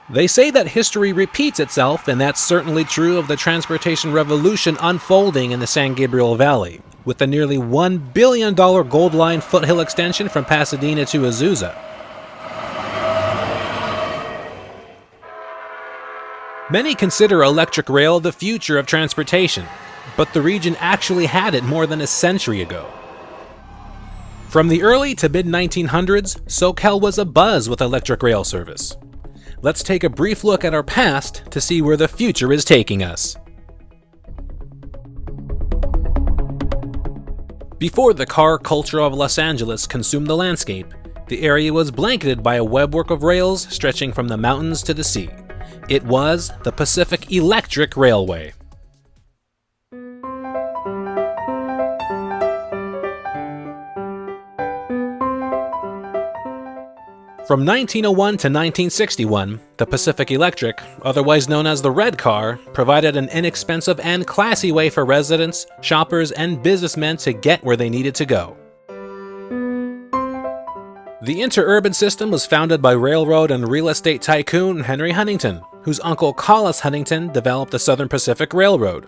They say that history repeats itself, and that's certainly true of the transportation revolution unfolding in the San Gabriel Valley, with the nearly $1 billion Gold Line foothill extension from Pasadena to Azusa. Many consider electric rail the future of transportation, but the region actually had it more than a century ago. From the early to mid-1900s, SoCal was abuzz with electric rail service. Let's take a brief look at our past to see where the future is taking us. Before the car culture of Los Angeles consumed the landscape, the area was blanketed by a webwork of rails stretching from the mountains to the sea. It was the Pacific Electric Railway. From 1901 to 1961, the Pacific Electric, otherwise known as the Red Car, provided an inexpensive and classy way for residents, shoppers, and businessmen to get where they needed to go. The interurban system was founded by railroad and real estate tycoon Henry Huntington, whose uncle Collis Huntington developed the Southern Pacific Railroad.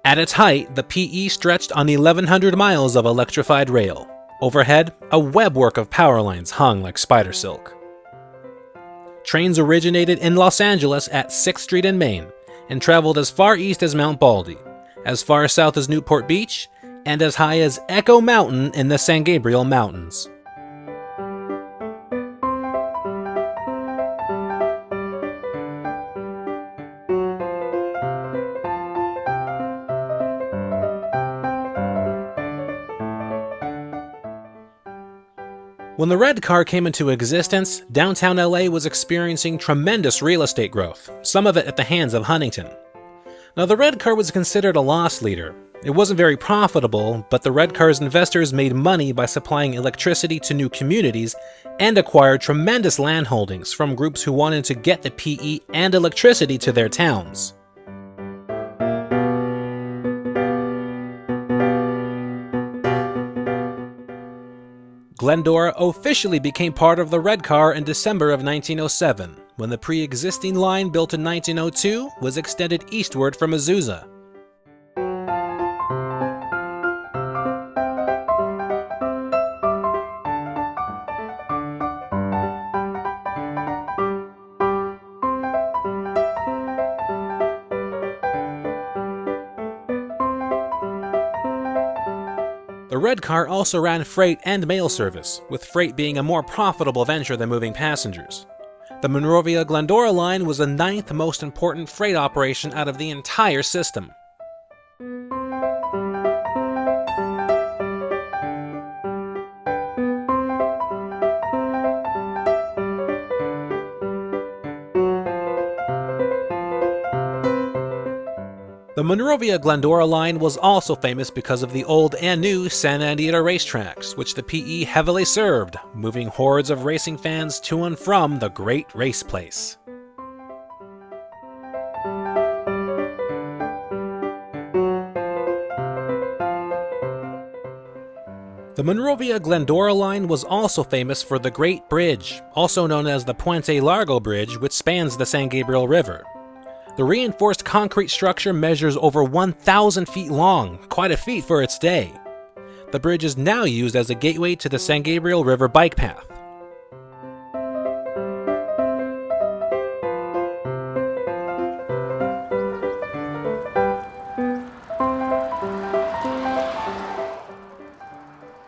At its height, the PE stretched on 1,100 miles of electrified rail. Overhead, a webwork of power lines hung like spider silk. Trains originated in Los Angeles at 6th Street and Main, and traveled as far east as Mount Baldy, as far south as Newport Beach, and as high as Echo Mountain in the San Gabriel Mountains. When the Red Car came into existence, downtown LA was experiencing tremendous real estate growth, some of it at the hands of Huntington. Now, the Red Car was considered a loss leader. It wasn't very profitable, but the Red Car's investors made money by supplying electricity to new communities and acquired tremendous land holdings from groups who wanted to get the PE and electricity to their towns. Glendora officially became part of the Red Car in December of 1907, when the pre-existing line built in 1902 was extended eastward from Azusa. The Red Car also ran freight and mail service, with freight being a more profitable venture than moving passengers. The Monrovia-Glendora line was the 9th most important freight operation out of the entire system. The Monrovia-Glendora line was also famous because of the old and new Santa Anita racetracks, which the PE heavily served, moving hordes of racing fans to and from the great race place. The Monrovia-Glendora line was also famous for the Great Bridge, also known as the Puente Largo Bridge, which spans the San Gabriel River. The reinforced concrete structure measures over 1,000 feet long, quite a feat for its day. The bridge is now used as a gateway to the San Gabriel River bike path.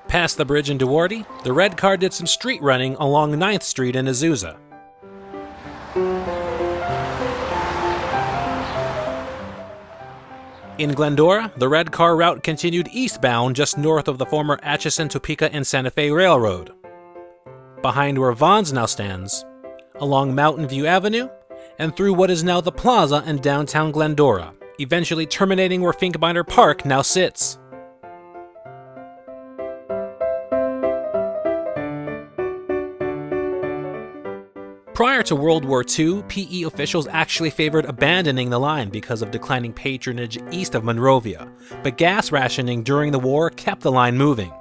Past the bridge in Duarte, the Red Car did some street running along 9th Street in Azusa. In Glendora, the Red Car route continued eastbound just north of the former Atchison, Topeka, and Santa Fe Railroad, behind where Vaughn's now stands, along Mountain View Avenue, and through what is now the Plaza in downtown Glendora, eventually terminating where Finkbeiner Park now sits. Prior to World War II, PE officials actually favored abandoning the line because of declining patronage east of Monrovia, but gas rationing during the war kept the line moving.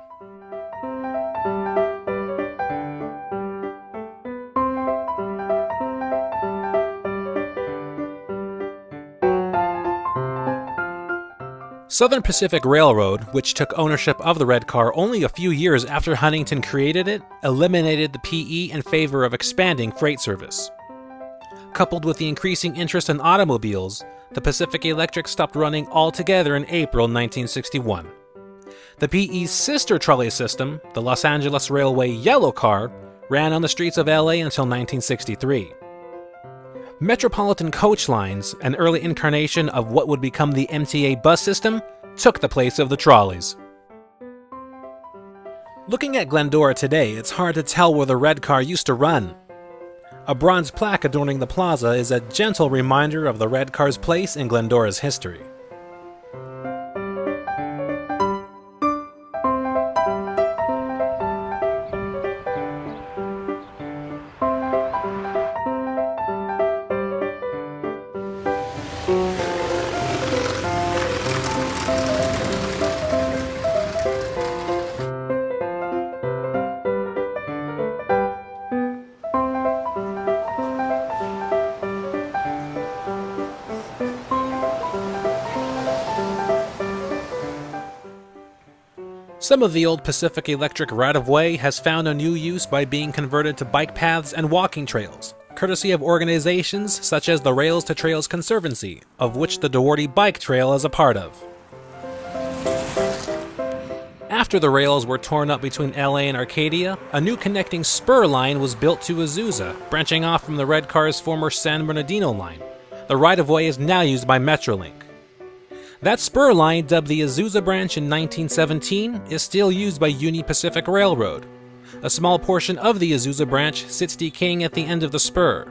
Southern Pacific Railroad, which took ownership of the red car only a few years after Huntington created it, eliminated the PE in favor of expanding freight service. Coupled with the increasing interest in automobiles, the Pacific Electric stopped running altogether in April 1961. The PE's sister trolley system, the Los Angeles Railway Yellow Car, ran on the streets of LA until 1963. Metropolitan coach lines, an early incarnation of what would become the MTA bus system, took the place of the trolleys. Looking at Glendora today, it's hard to tell where the red car used to run. A bronze plaque adorning the plaza is a gentle reminder of the red car's place in Glendora's history. Some of the old Pacific Electric right-of-way has found a new use by being converted to bike paths and walking trails, courtesy of organizations such as the Rails to Trails Conservancy, of which the Doherty Bike Trail is a part of. After the rails were torn up between LA and Arcadia, a new connecting spur line was built to Azusa, branching off from the red car's former San Bernardino line. The right-of-way is now used by Metrolink. That spur line, dubbed the Azusa Branch in 1917, is still used by Union Pacific Railroad. A small portion of the Azusa Branch sits decaying at the end of the spur.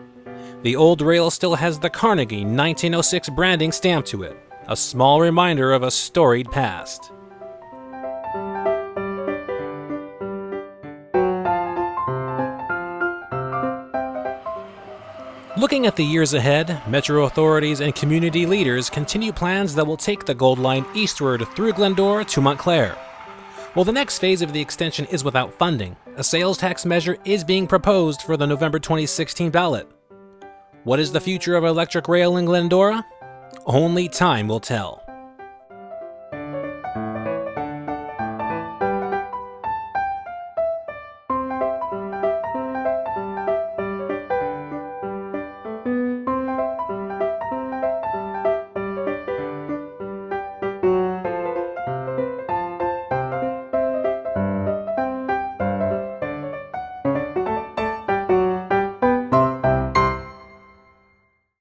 The old rail still has the Carnegie 1906 branding stamped to it, a small reminder of a storied past. Looking at the years ahead, metro authorities and community leaders continue plans that will take the Gold Line eastward through Glendora to Montclair. While the next phase of the extension is without funding, a sales tax measure is being proposed for the November 2016 ballot. What is the future of electric rail in Glendora? Only time will tell.